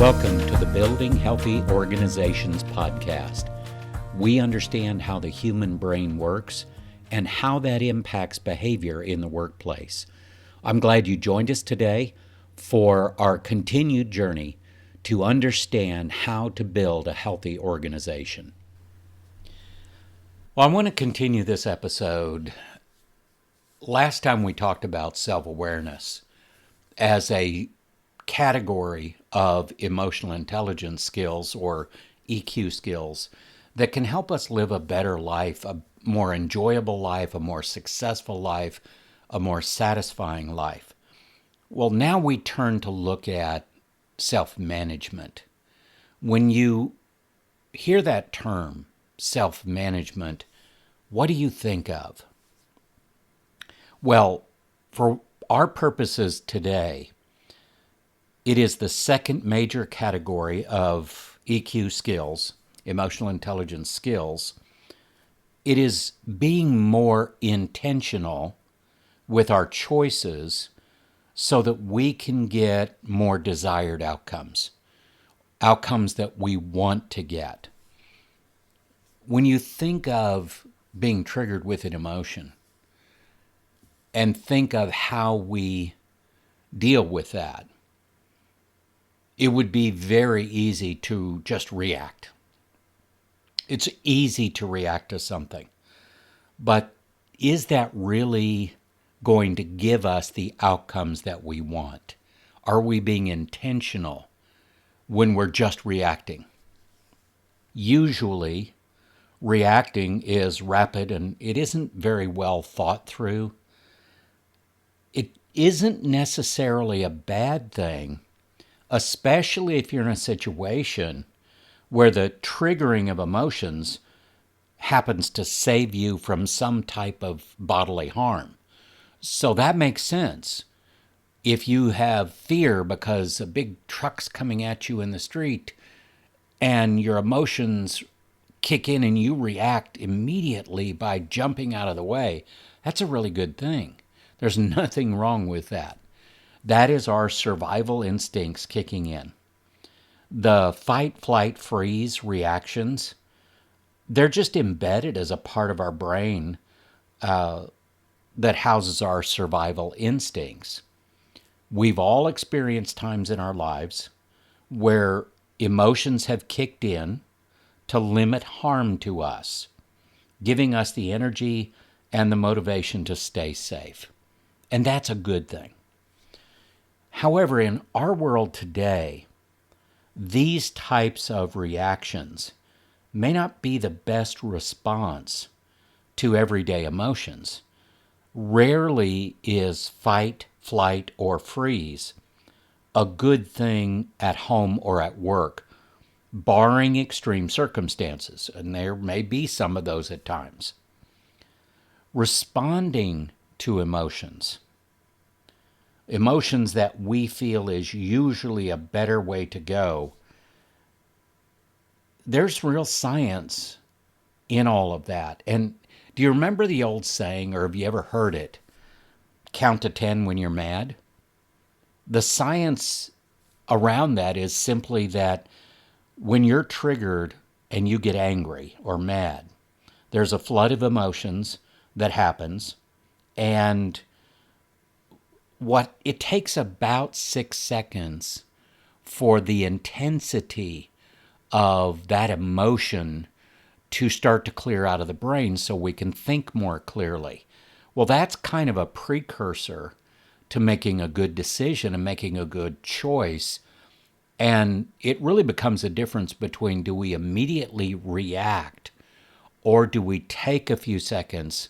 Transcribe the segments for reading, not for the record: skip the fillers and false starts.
Welcome to the Building Healthy Organizations podcast. We understand how the human brain works and how that impacts behavior in the workplace. I'm glad you joined us today for our continued journey to understand how to build a healthy organization. Well, I want to continue this episode. Last time we talked about self-awareness as a category of emotional intelligence skills or EQ skills that can help us live a better life, a more enjoyable life, a more successful life, a more satisfying life. Well, now we turn to look at self-management. When you hear that term, self-management, what do you think of? Well, for our purposes today, it is the second major category of EQ skills, emotional intelligence skills. It is being more intentional with our choices so that we can get more desired outcomes that we want to get. When you think of being triggered with an emotion and think of how we deal with that, it would be very easy to just react. It's easy to react to something. But is that really going to give us the outcomes that we want? Are we being intentional when we're just reacting? Usually, reacting is rapid and it isn't very well thought through. It isn't necessarily a bad thing, especially if you're in a situation where the triggering of emotions happens to save you from some type of bodily harm. So that makes sense. If you have fear because a big truck's coming at you in the street and your emotions kick in and you react immediately by jumping out of the way, that's a really good thing. There's nothing wrong with that. That is our survival instincts kicking in. The fight, flight, freeze reactions, they're just embedded as a part of our brain that houses our survival instincts. We've all experienced times in our lives where emotions have kicked in to limit harm to us, giving us the energy and the motivation to stay safe. And that's a good thing. However, in our world today, these types of reactions may not be the best response to everyday emotions. Rarely is fight, flight, or freeze a good thing at home or at work, barring extreme circumstances, and there may be some of those at times. Responding to emotions that we feel is usually a better way to go, there's real science in all of that. And do you remember the old saying, or have you ever heard it, count to 10 when you're mad? The science around that is simply that when you're triggered and you get angry or mad, there's a flood of emotions that happens, and it takes about 6 seconds for the intensity of that emotion to start to clear out of the brain so we can think more clearly. Well, that's kind of a precursor to making a good decision and making a good choice. And it really becomes a difference between, do we immediately react or do we take a few seconds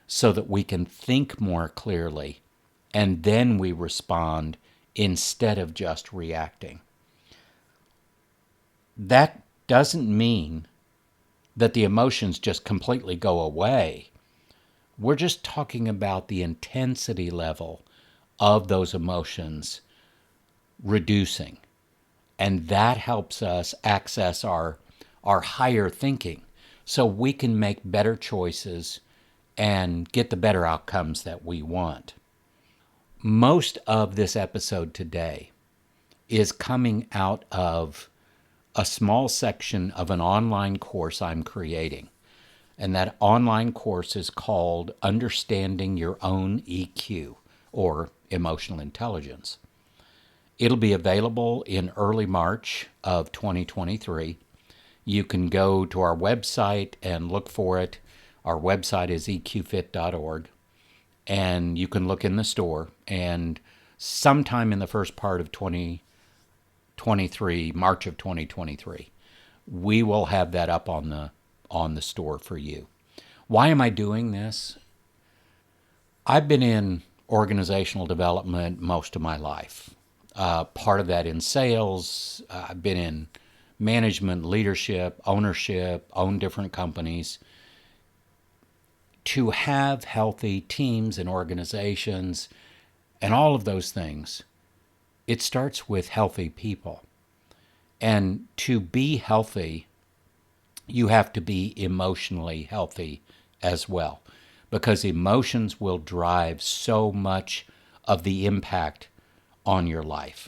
so that we can think more clearly and then we respond instead of just reacting. That doesn't mean that the emotions just completely go away. We're just talking about the intensity level of those emotions reducing. And that helps us access our higher thinking so we can make better choices and get the better outcomes that we want. Most of this episode today is coming out of a small section of an online course I'm creating. And that online course is called Understanding Your Own EQ, or Emotional Intelligence. It'll be available in early March of 2023. You can go to our website and look for it. Our website is eqfit.org. And you can look in the store. And sometime in the first part of 2023, March of 2023, we will have that up on the store for you. Why am I doing this? I've been in organizational development most of my life. Part of that in sales. I've been in management, leadership, ownership, own different companies. To have healthy teams and organizations and all of those things, it starts with healthy people. And to be healthy, you have to be emotionally healthy as well, because emotions will drive so much of the impact on your life.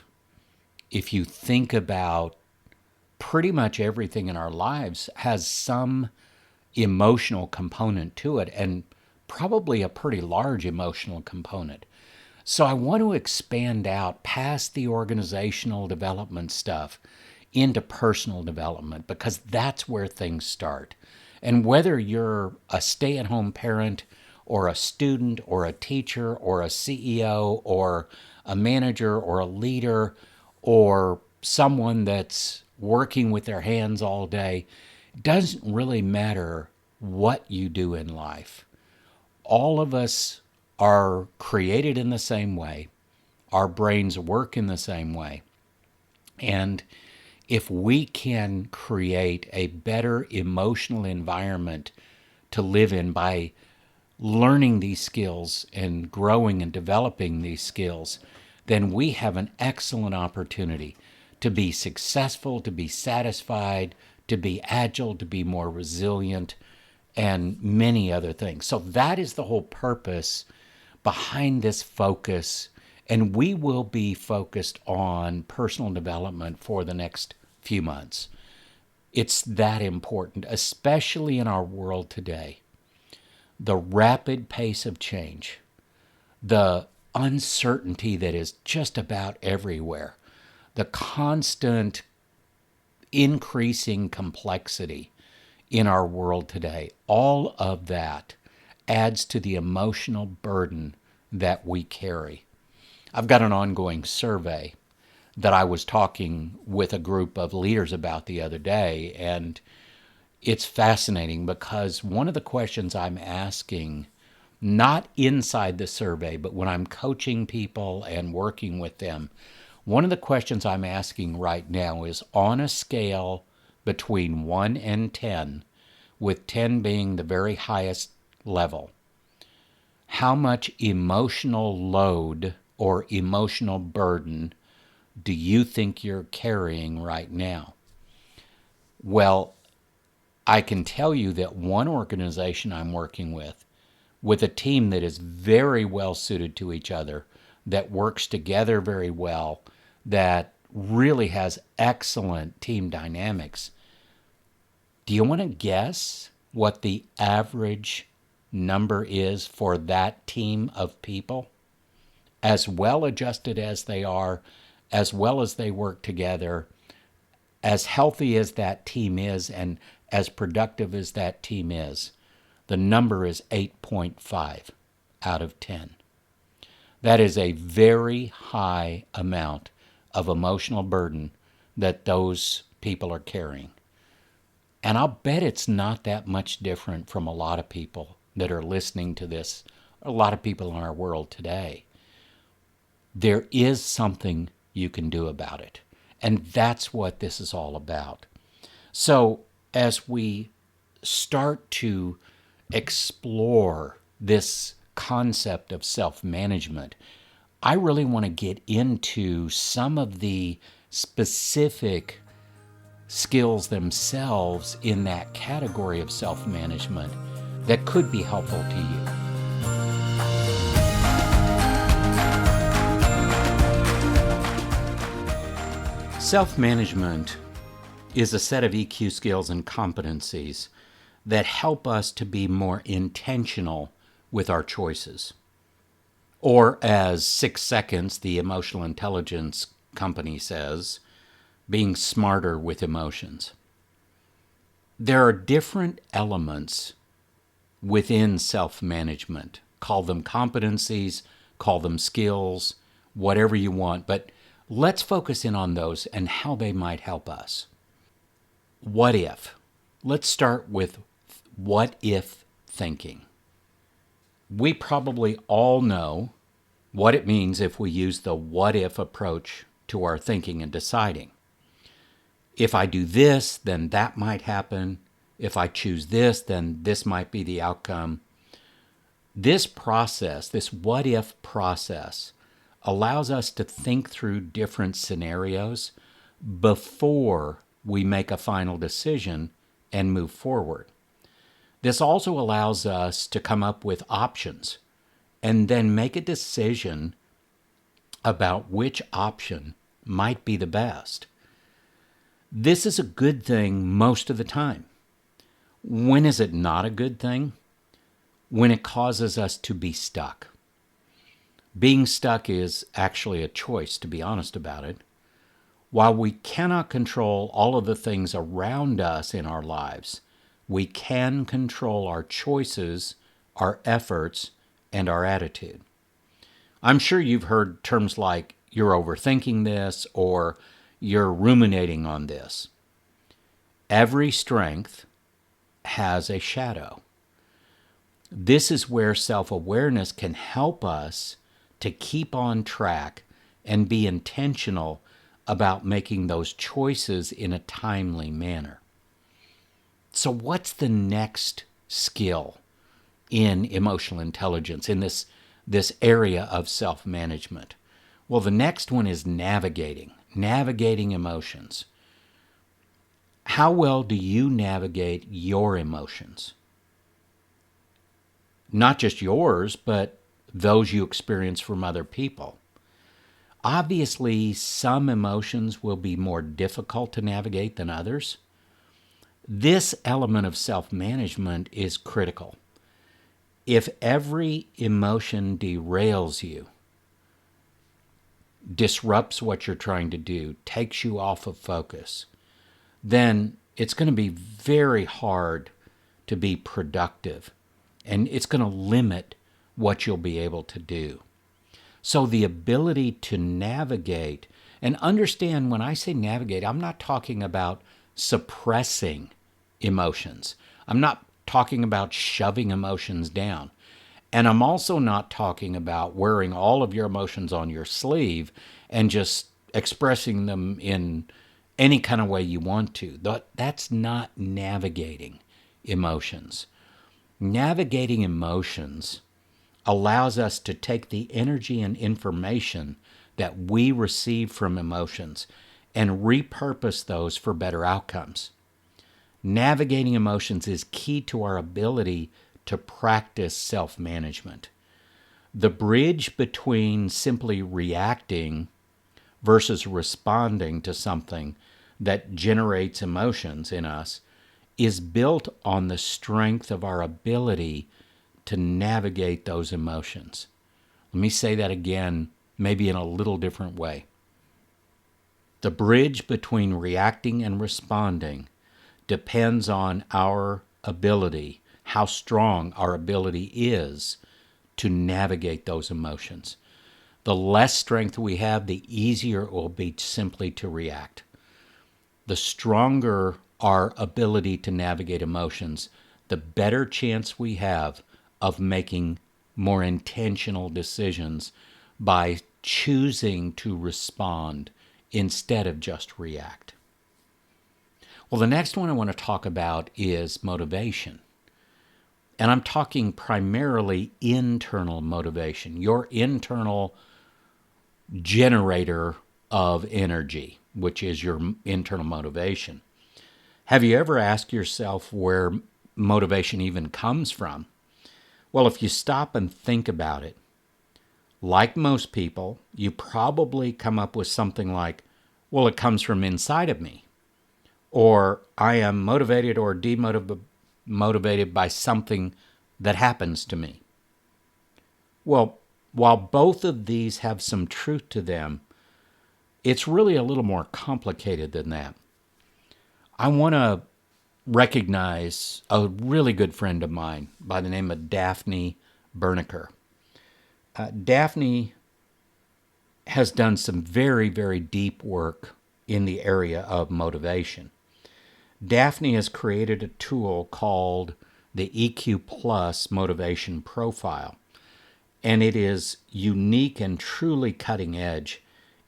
If you think about pretty much everything in our lives has some emotional component to it, and probably a pretty large emotional component. So I want to expand out past the organizational development stuff into personal development, because that's where things start. And whether you're a stay-at-home parent or a student or a teacher or a CEO or a manager or a leader or someone that's working with their hands all day, it doesn't really matter what you do in life. All of us are created in the same way. Our brains work in the same way. And if we can create a better emotional environment to live in by learning these skills and growing and developing these skills, then we have an excellent opportunity to be successful, to be satisfied, to be agile, to be more resilient, and many other things. So that is the whole purpose behind this focus. And we will be focused on personal development for the next few months. It's that important, especially in our world today. The rapid pace of change, the uncertainty that is just about everywhere, the constant increasing complexity in our world today, all of that adds to the emotional burden that we carry. I've got an ongoing survey that I was talking with a group of leaders about the other day, and it's fascinating because one of the questions I'm asking, not inside the survey, but when I'm coaching people and working with them, one of the questions I'm asking right now is, on a scale between 1 and 10, with 10 being the very highest level, how much emotional load or emotional burden do you think you're carrying right now? Well, I can tell you that one organization I'm working with a team that is very well suited to each other, that works together very well, that really has excellent team dynamics. Do you want to guess what the average number is for that team of people? As well adjusted as they are, as well as they work together, as healthy as that team is, and as productive as that team is, the number is 8.5 out of 10. That is a very high amount of emotional burden that those people are carrying. And I'll bet it's not that much different from a lot of people that are listening to this, a lot of people in our world today. There is something you can do about it. And that's what this is all about. So as we start to explore this concept of self-management, I really want to get into some of the specific skills themselves in that category of self-management that could be helpful to you. Self-management is a set of EQ skills and competencies that help us to be more intentional with our choices. Or, as 6 Seconds, the emotional intelligence company says, being smarter with emotions. There are different elements within self-management. Call them competencies, call them skills, whatever you want, but let's focus in on those and how they might help us. What if? Let's start with what if thinking. We probably all know what it means if we use the what if approach to our thinking and deciding. If I do this, then that might happen. If I choose this, then this might be the outcome. This process, this what if process, allows us to think through different scenarios before we make a final decision and move forward. This also allows us to come up with options and then make a decision about which option might be the best. This is a good thing most of the time. When is it not a good thing? When it causes us to be stuck. Being stuck is actually a choice, to be honest about it. While we cannot control all of the things around us in our lives, we can control our choices, our efforts, and our attitude. I'm sure you've heard terms like, you're overthinking this, or you're ruminating on this. Every strength has a shadow. This is where self-awareness can help us to keep on track and be intentional about making those choices in a timely manner. So what's the next skill in emotional intelligence, in this area of self-management? Well, the next one is navigating emotions. How well do you navigate your emotions? Not just yours, but those you experience from other people. Obviously, some emotions will be more difficult to navigate than others. This element of self-management is critical. If every emotion derails you, disrupts what you're trying to do, takes you off of focus, then it's going to be very hard to be productive, and it's going to limit what you'll be able to do. So the ability to navigate, and understand when I say navigate, I'm not talking about suppressing emotions. I'm not talking about shoving emotions down. And I'm also not talking about wearing all of your emotions on your sleeve and just expressing them in any kind of way you want to. That's not navigating emotions. Navigating emotions allows us to take the energy and information that we receive from emotions and repurpose those for better outcomes. Navigating emotions is key to our ability to practice self-management. The bridge between simply reacting versus responding to something that generates emotions in us is built on the strength of our ability to navigate those emotions. Let me say that again, maybe in a little different way. The bridge between reacting and responding depends on our ability, how strong our ability is to navigate those emotions. The less strength we have, the easier it will be simply to react. The stronger our ability to navigate emotions, the better chance we have of making more intentional decisions by choosing to respond instead of just react. Well, the next one I want to talk about is motivation. And I'm talking primarily internal motivation, your internal generator of energy, which is your internal motivation. Have you ever asked yourself where motivation even comes from? Well, if you stop and think about it, like most people, you probably come up with something like, Well, it comes from inside of me. Or I am motivated or demotivated by something that happens to me. Well, while both of these have some truth to them, it's really a little more complicated than that. I want to recognize a really good friend of mine by the name of Daphne Berniker. Daphne has done some very, very deep work in the area of motivation. Daphne has created a tool called the EQ Plus Motivation Profile, and it is unique and truly cutting edge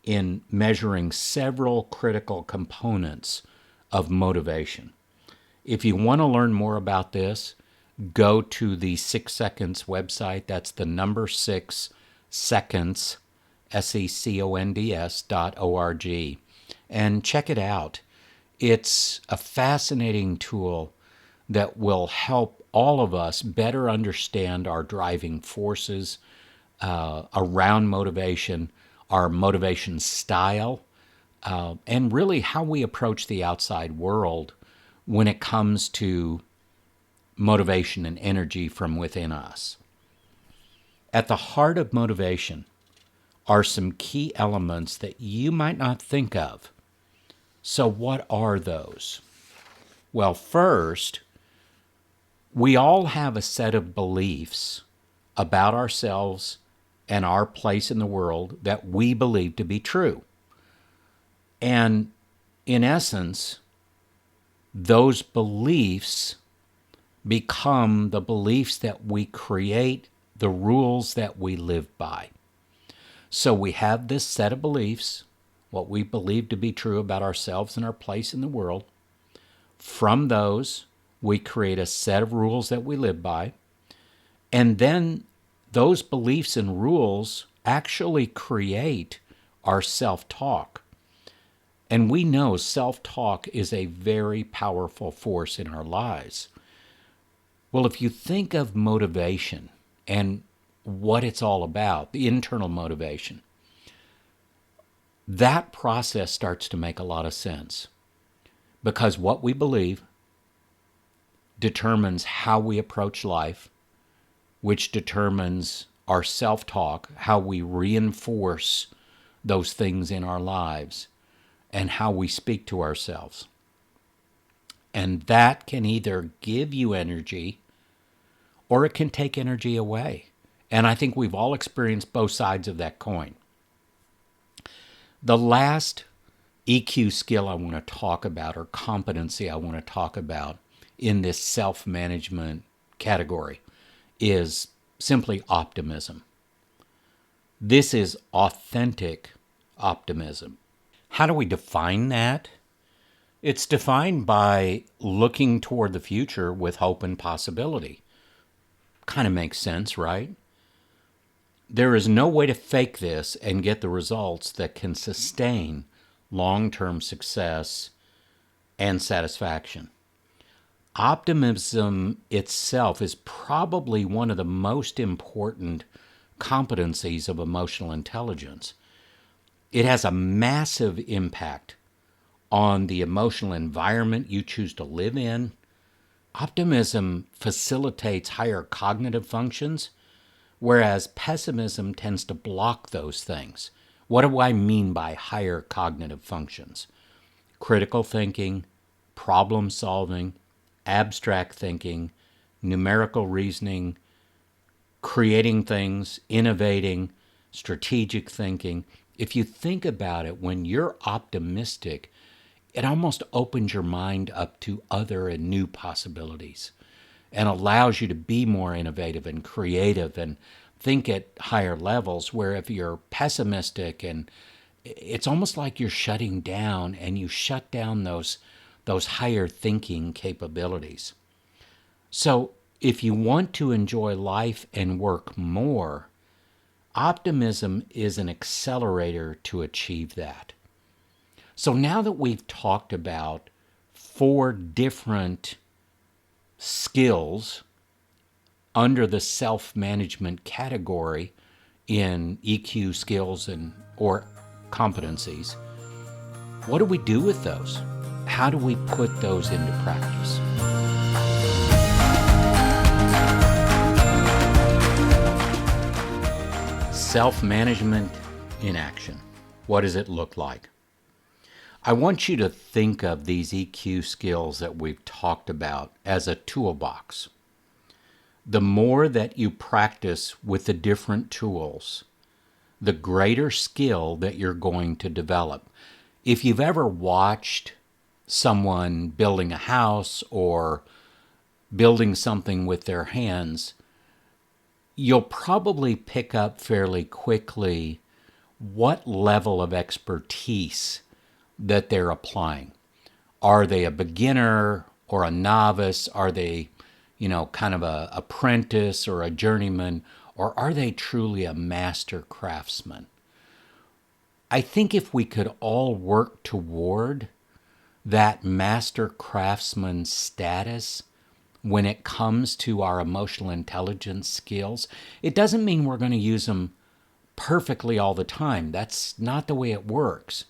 in measuring several critical components of motivation. If you want to learn more about this, go to the 6 Seconds website. That's the number 6 seconds, seconds.org, and check it out. It's a fascinating tool that will help all of us better understand our driving forces around motivation, our motivation style, and really how we approach the outside world when it comes to motivation and energy from within us. At the heart of motivation are some key elements that you might not think of. So, what are those? Well, first, we all have a set of beliefs about ourselves and our place in the world that we believe to be true. And in essence, those beliefs become the beliefs that we create, the rules that we live by. So we have this set of beliefs, what we believe to be true about ourselves and our place in the world. From those, we create a set of rules that we live by. And then those beliefs and rules actually create our self-talk. And we know self-talk is a very powerful force in our lives. Well, if you think of motivation and what it's all about, the internal motivation, that process starts to make a lot of sense. Because what we believe determines how we approach life, which determines our self-talk, how we reinforce those things in our lives, and how we speak to ourselves. And that can either give you energy or it can take energy away. And I think we've all experienced both sides of that coin. The last EQ skill I want to talk about, or competency I want to talk about in this self-management category, is simply optimism. This is authentic optimism. How do we define that? It's defined by looking toward the future with hope and possibility. Kind of makes sense, right? There is no way to fake this and get the results that can sustain long-term success and satisfaction. Optimism itself is probably one of the most important competencies of emotional intelligence. It has a massive impact on the emotional environment you choose to live in. Optimism facilitates higher cognitive functions, whereas pessimism tends to block those things. What do I mean by higher cognitive functions? Critical thinking, problem solving, abstract thinking, numerical reasoning, creating things, innovating, strategic thinking. If you think about it, when you're optimistic, it almost opens your mind up to other and new possibilities and allows you to be more innovative and creative and think at higher levels, where if you're pessimistic, and it's almost like you're shutting down, and you shut down those higher thinking capabilities. So if you want to enjoy life and work more, optimism is an accelerator to achieve that. So now that we've talked about 4 different skills under the self-management category in EQ skills or competencies, What do we do with those? How do we put those into practice? Self-management in action. What does it look like? I want you to think of these EQ skills that we've talked about as a toolbox. The more that you practice with the different tools, the greater skill that you're going to develop. If you've ever watched someone building a house or building something with their hands, you'll probably pick up fairly quickly what level of expertise that they're applying. Are they a beginner or a novice? Are they, kind of a apprentice or a journeyman? Or are they truly a master craftsman? I think if we could all work toward that master craftsman status when it comes to our emotional intelligence skills, it doesn't mean we're going to use them perfectly all the time. That's not the way it works.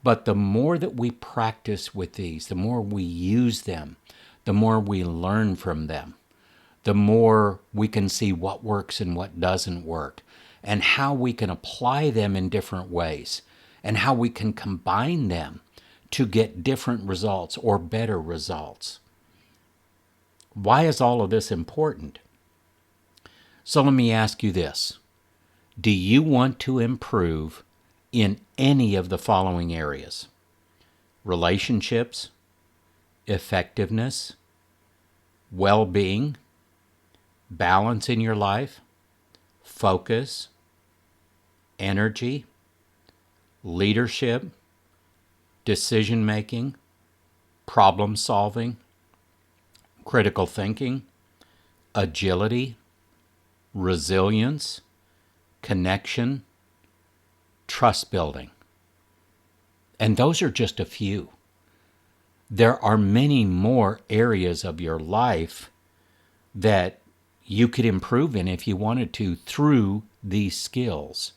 But the more that we practice with these, the more we use them, the more we learn from them, the more we can see what works and what doesn't work, and how we can apply them in different ways, and how we can combine them to get different results or better results. Why is all of this important? So let me ask you this. Do you want to improve in any of the following areas? Relationships, effectiveness, well-being, balance in your life, focus, energy, leadership, decision-making, problem-solving, critical thinking, agility, resilience, connection, trust building. And those are just a few. There are many more areas of your life that you could improve in if you wanted to through these skills.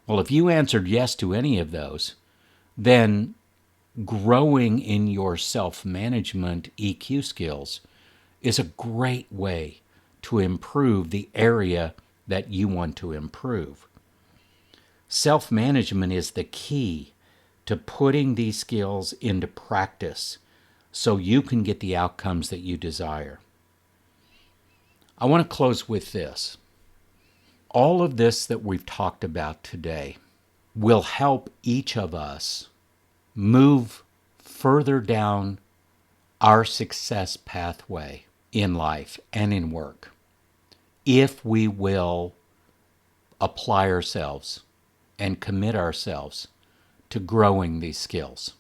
Well, if you answered yes to any of those, then growing in your self-management EQ skills is a great way to improve the area that you want to improve. Self-management is the key to putting these skills into practice so you can get the outcomes that you desire. I want to close with this. All of this that we've talked about today will help each of us move further down our success pathway in life and in work if we will apply ourselves and commit ourselves to growing these skills.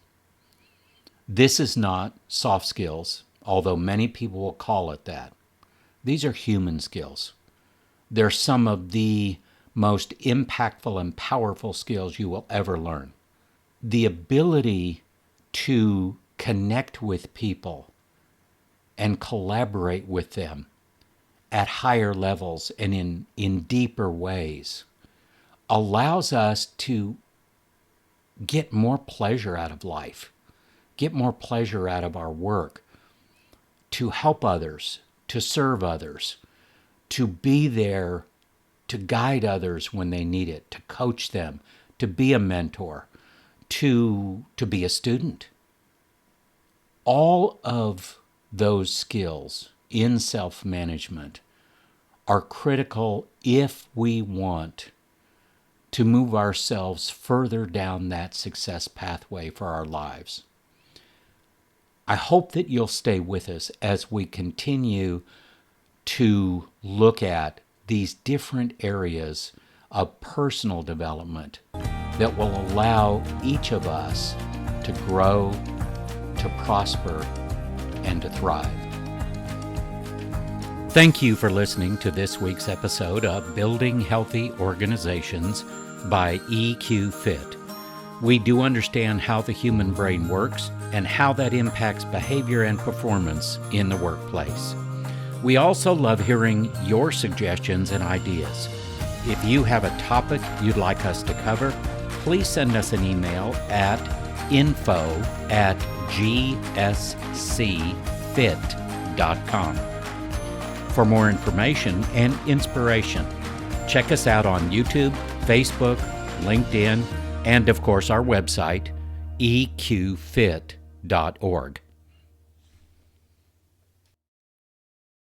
This is not soft skills, although many people will call it that. These are human skills. They're some of the most impactful and powerful skills you will ever learn. The ability to connect with people and collaborate with them at higher levels and in deeper ways allows us to get more pleasure out of life, get more pleasure out of our work, to help others, to serve others, to be there to guide others when they need it, to coach them, to be a mentor, to be a student. All of those skills in self-management are critical if we want to move ourselves further down that success pathway for our lives. I hope that you'll stay with us as we continue to look at these different areas of personal development that will allow each of us to grow, to prosper, and to thrive. Thank you for listening to this week's episode of Building Healthy Organizations by EQ Fit. We do understand how the human brain works and how that impacts behavior and performance in the workplace. We also love hearing your suggestions and ideas. If you have a topic you'd like us to cover, please send us an email at info@gscfit.com. For more information and inspiration, check us out on YouTube, Facebook, LinkedIn, and of course our website, eqfit.org.